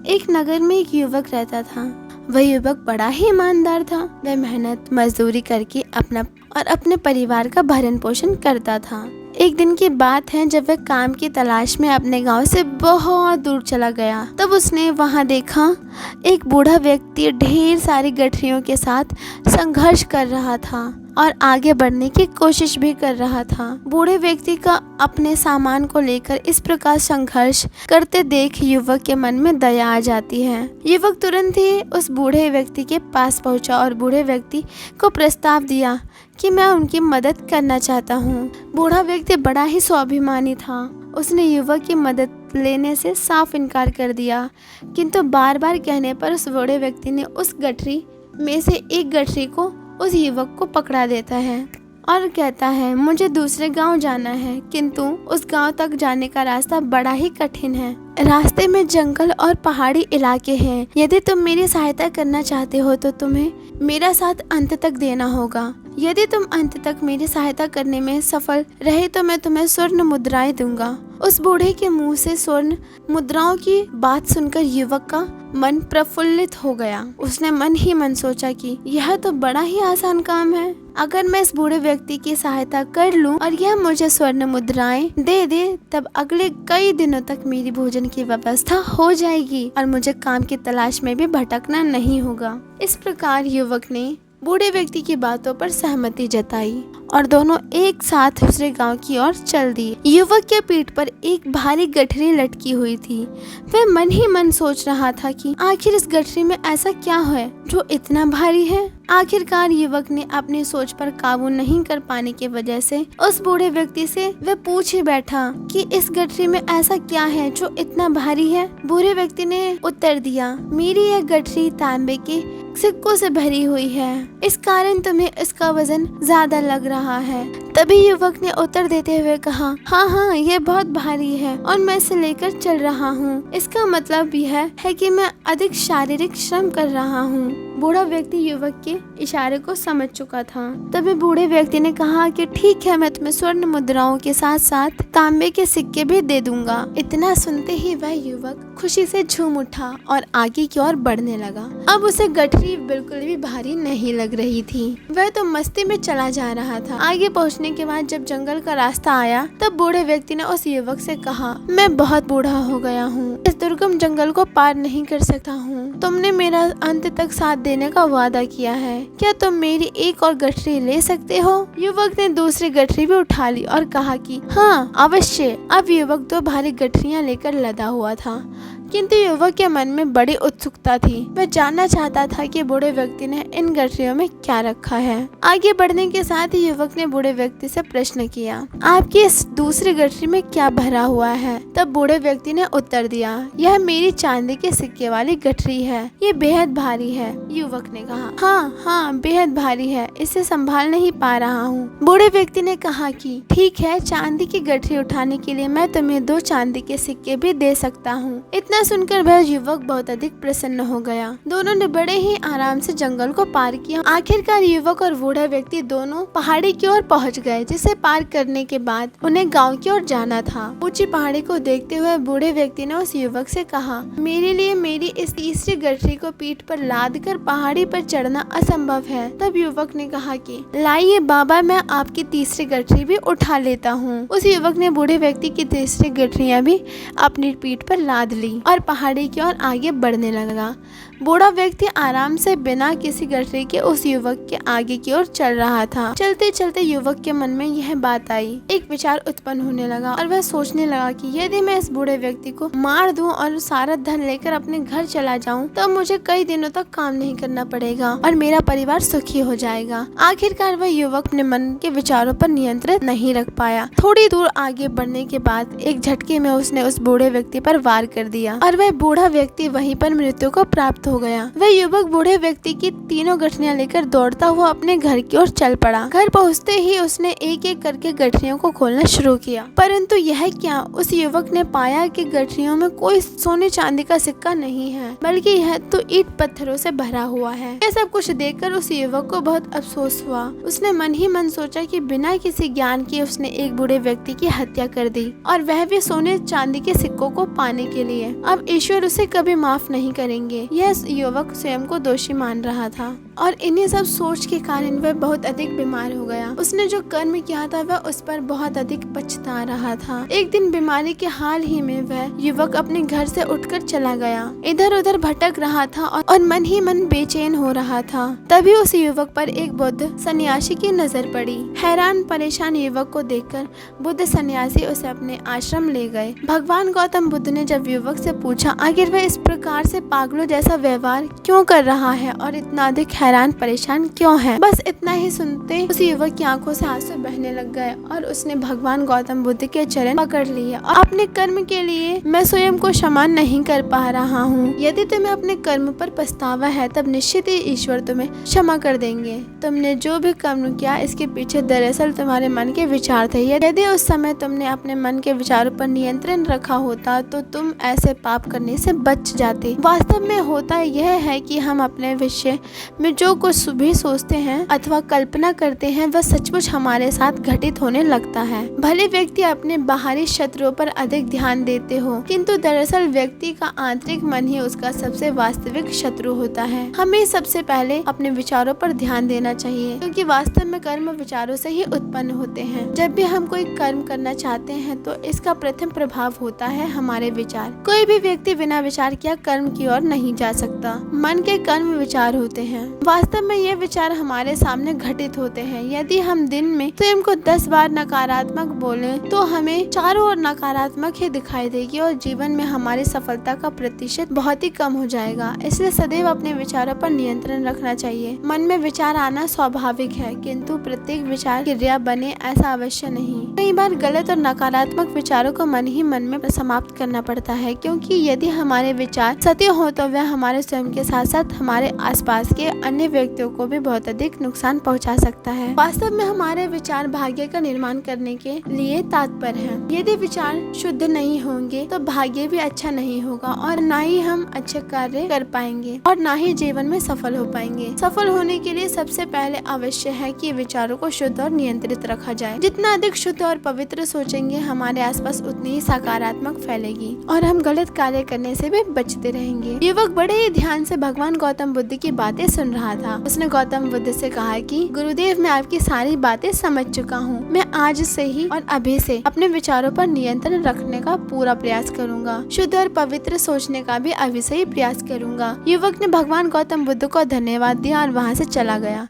एक नगर में एक युवक रहता था। वह युवक बड़ा ही ईमानदार था। वह मेहनत मजदूरी करके अपने परिवार का भरण पोषण करता था। एक दिन की बात है जब वह काम की तलाश में अपने गांव से बहुत दूर चला गया। तब उसने वहां देखा एक बूढ़ा व्यक्ति ढेर सारी गठरियों के साथ संघर्ष कर रहा था और आगे बढ़ने की कोशिश भी कर रहा था। बूढ़े व्यक्ति का अपने सामान को लेकर इस प्रकार संघर्ष करते देख युवक के मन में दया आ जाती है। युवक तुरंत ही उस बूढ़े व्यक्ति के पास पहुंचा और बूढ़े व्यक्ति को प्रस्ताव दिया कि मैं उनकी मदद करना चाहता हूँ। बूढ़ा व्यक्ति बड़ा ही स्वाभिमानी था। उसने युवक की मदद लेने से साफ इनकार कर दिया, किंतु बार बार कहने पर उस बूढ़े व्यक्ति ने उस गठरी में से एक गठरी को उस युवक को पकड़ा देता है और कहता है, मुझे दूसरे गांव जाना है, किंतु उस गांव तक जाने का रास्ता बड़ा ही कठिन है। रास्ते में जंगल और पहाड़ी इलाके हैं। यदि तुम मेरी सहायता करना चाहते हो तो तुम्हें मेरा साथ अंत तक देना होगा। यदि तुम अंत तक मेरी सहायता करने में सफल रहे तो मैं तुम्हें स्वर्ण मुद्राएं दूंगा। उस बूढ़े के मुंह से स्वर्ण मुद्राओं की बात सुनकर युवक का मन प्रफुल्लित हो गया। उसने मन ही मन सोचा कि यह तो बड़ा ही आसान काम है। अगर मैं इस बूढ़े व्यक्ति की सहायता कर लूं और यह मुझे स्वर्ण मुद्राएं दे दे, तब अगले कई दिनों तक मेरी भोजन की व्यवस्था हो जाएगी और मुझे काम की तलाश में भी भटकना नहीं होगा। इस प्रकार युवक ने बूढ़े व्यक्ति की बातों पर सहमति जताई और दोनों एक साथ दूसरे गांव की ओर चल दिए। युवक के पीठ पर एक भारी गठरी लटकी हुई थी। वह मन ही मन सोच रहा था कि आखिर इस गठरी में ऐसा क्या है जो इतना भारी है। आखिरकार युवक ने अपनी सोच पर काबू नहीं कर पाने की वजह से उस बूढ़े व्यक्ति से वह पूछ ही बैठा कि इस गठरी में ऐसा क्या है जो इतना भारी है। बूढ़े व्यक्ति ने उत्तर दिया, मेरी यह गठरी तांबे के सिक्कों से भरी हुई है, इस कारण तुम्हें इसका वजन ज्यादा लग रहा है। तभी युवक ने उत्तर देते हुए कहा, हाँ, ये बहुत भारी है और मैं इसे लेकर चल रहा हूँ। इसका मतलब यह है कि मैं अधिक शारीरिक श्रम कर रहा हूँ। बूढ़ा व्यक्ति युवक के इशारे को समझ चुका था। तभी बूढ़े व्यक्ति ने कहा कि ठीक है, मैं तुम्हें स्वर्ण मुद्राओं के साथ साथ तांबे के सिक्के भी दे दूंगा। इतना सुनते ही वह युवक खुशी से झूम उठा और आगे की ओर बढ़ने लगा। अब उसे गठरी बिल्कुल भी भारी नहीं लग रही थी। वह तो मस्ती में चला जा रहा था। आगे पहुंचने के बाद जब जंगल का रास्ता आया तब बूढ़े व्यक्ति ने उस युवक से कहा, मैं बहुत बूढ़ा हो गया हूँ, इस दुर्गम जंगल को पार नहीं कर सकता हूँ। तुमने मेरा अंत तक साथ देने का वादा किया है, क्या तुम मेरी एक और गठरी ले सकते हो? युवक ने दूसरी गठरी भी उठा ली और कहा कि हाँ, अवश्य। अब युवक 2 भारी गठरियां लेकर लदा हुआ था, किंतु युवक के मन में बड़ी उत्सुकता थी। वह जानना चाहता था कि बूढ़े व्यक्ति ने इन गठरियों में क्या रखा है। आगे बढ़ने के साथ ही युवक ने बूढ़े व्यक्ति से प्रश्न किया, आपकी इस दूसरी गठरी में क्या भरा हुआ है? तब बूढ़े व्यक्ति ने उत्तर दिया, यह मेरी चांदी के सिक्के वाली गठरी है, ये बेहद भारी है। युवक ने कहा, हाँ, बेहद भारी है, इसे संभाल नहीं पा रहा हूँ। बूढ़े व्यक्ति ने कहा कि ठीक है, चांदी की गठरी उठाने के लिए मैं तुम्हें 2 चांदी के सिक्के भी दे सकता हूँ। इतना सुनकर वह युवक बहुत अधिक प्रसन्न हो गया। दोनों ने बड़े ही आराम से जंगल को पार किया। आखिरकार युवक और बूढ़ा व्यक्ति दोनों पहाड़ी की ओर पहुंच गए, जिसे पार करने के बाद उन्हें गांव की ओर जाना था। ऊंची पहाड़ी को देखते हुए बूढ़े व्यक्ति ने उस युवक से कहा, मेरे लिए मेरी इस तीसरी गठरी को पीठ पर लाद कर पहाड़ी पर चढ़ना असंभव है। तब युवक ने कहा कि लाइए बाबा, मैं आपकी तीसरी गठरी भी उठा लेता हूँ। उस युवक ने बूढ़े व्यक्ति की तीसरी गठरियाँ भी अपनी पीठ पर लाद ली और पहाड़ी की ओर आगे बढ़ने लगा। बूढ़ा व्यक्ति आराम से बिना किसी गठरी के उस युवक के आगे की ओर चल रहा था। चलते चलते युवक के मन में यह बात आई। एक विचार उत्पन्न होने लगा और वह सोचने लगा कि यदि मैं इस बूढ़े व्यक्ति को मार दूं और सारा धन लेकर अपने घर चला जाऊं, तो मुझे कई दिनों तक काम नहीं करना पड़ेगा और मेरा परिवार सुखी हो जाएगा। आखिरकार वह युवक अपने मन के विचारों पर नियंत्रण नहीं रख पाया। थोड़ी दूर आगे बढ़ने के बाद एक झटके में उसने उस बूढ़े व्यक्ति पर वार कर दिया और वह बूढ़ा व्यक्ति वहीं पर मृत्यु को प्राप्त हो गया। वह युवक बूढ़े व्यक्ति की तीनों गठरियां लेकर दौड़ता हुआ अपने घर की ओर चल पड़ा। घर पहुंचते ही उसने एक एक करके गठरियों को खोलना शुरू किया, परंतु यह क्या, उस युवक ने पाया कि गठरियों में कोई सोने चांदी का सिक्का नहीं है, बल्कि यह तो ईंट पत्थरों से भरा हुआ है। यह सब कुछ देखकर उस युवक को बहुत अफसोस हुआ। उसने मन ही मन सोचा कि बिना किसी ज्ञान के उसने एक बूढ़े व्यक्ति की हत्या कर दी, और वह भी सोने चांदी के सिक्कों को पाने के लिए। अब ईश्वर उसे कभी माफ नहीं करेंगे। यह युवक स्वयं को दोषी मान रहा था और इन्हीं सब सोच के कारण वह बहुत अधिक बीमार हो गया। उसने जो कर्म किया था वह उस पर बहुत अधिक पछता रहा था। एक दिन बीमारी के हाल ही में वह युवक अपने घर से उठकर चला गया। इधर उधर भटक रहा था और मन ही मन बेचैन हो रहा था। तभी उस युवक पर एक बुद्ध सन्यासी की नजर पड़ी। हैरान परेशान युवक को देखकर बुद्ध सन्यासी उसे अपने आश्रम ले गए। भगवान गौतम बुद्ध ने जब युवक से पूछा आखिर वह इस प्रकार से पागलों जैसा व्यवहार क्यों कर रहा है और इतना अधिक हैरान परेशान क्यों है, बस इतना ही सुनते उस युवक की आंखों से आंसू बहने लग गए और उसने भगवान गौतम बुद्ध के चरण पकड़ लिए और अपने कर्म के लिए मैं स्वयं को क्षमा नहीं कर पा रहा हूँ। यदि तुम्हें अपने कर्म पर पछतावा है तब निश्चित ही ईश्वर तुम्हें क्षमा कर देंगे। तुमने जो भी कर्म किया इसके पीछे दरअसल तुम्हारे मन के विचार थे। यदि उस समय तुमने अपने मन के विचारों पर नियंत्रण रखा होता तो तुम ऐसे पाप करने से बच जाते। वास्तव में होता यह है कि हम अपने विषय में जो कुछ भी सोचते हैं अथवा कल्पना करते हैं वह सचमुच हमारे साथ घटित होने लगता है। भले व्यक्ति अपने बाहरी शत्रुओं पर अधिक ध्यान देते हो किंतु दरअसल व्यक्ति का आंतरिक मन ही उसका सबसे वास्तविक शत्रु होता है। हमें सबसे पहले अपने विचारों पर ध्यान देना चाहिए क्योंकि वास्तव में कर्म विचारों से ही उत्पन्न होते हैं। जब भी हम कोई कर्म करना चाहते हैं तो इसका प्रथम प्रभाव होता है हमारे विचार। कोई भी व्यक्ति बिना विचार किया कर्म की ओर नहीं जा सकता। मन के कर्म विचार होते हैं। वास्तव में ये विचार हमारे सामने घटित होते हैं। यदि हम दिन में स्वयं को 10 बार नकारात्मक बोले तो हमें चारों ओर नकारात्मक ही दिखाई देगी और जीवन में हमारी सफलता का प्रतिशत बहुत ही कम हो जाएगा। इसलिए सदैव अपने विचारों पर नियंत्रण रखना चाहिए। मन में विचार आना स्वाभाविक है किंतु प्रत्येक विचार क्रिया बने ऐसा अवश्य नहीं। कई बार गलत और नकारात्मक विचारों को मन ही मन में समाप्त करना पड़ता है क्योंकि यदि हमारे विचार सत्य हो तो वह हमारे स्वयं के साथ साथ हमारे आसपास के अन्य व्यक्तियों को भी बहुत अधिक नुकसान पहुंचा सकता है। वास्तव में हमारे विचार भाग्य का निर्माण करने के लिए तात्पर्य हैं। यदि विचार शुद्ध नहीं होंगे तो भाग्य भी अच्छा नहीं होगा और ना ही हम अच्छे कार्य कर पाएंगे और ना ही जीवन में सफल हो पाएंगे। सफल होने के लिए सबसे पहले आवश्यक है कि विचारों को शुद्ध और नियंत्रित रखा जाए। जितना अधिक शुद्ध और पवित्र सोचेंगे हमारे आसपास उतनी ही सकारात्मक फैलेगी और हम गलत कार्य करने से भी बचते रहेंगे। युवक बड़े ही ध्यान से भगवान गौतम बुद्ध की बातें सुन रहा था। उसने गौतम बुद्ध से कहा कि गुरुदेव मैं आपकी सारी बातें समझ चुका हूँ। मैं आज से ही और अभी से अपने विचारों पर नियंत्रण रखने का पूरा प्रयास करूँगा। शुद्ध और पवित्र सोचने का भी अभी से ही प्रयास करूँगा। युवक ने भगवान गौतम बुद्ध को धन्यवाद दिया और वहाँ से चला गया।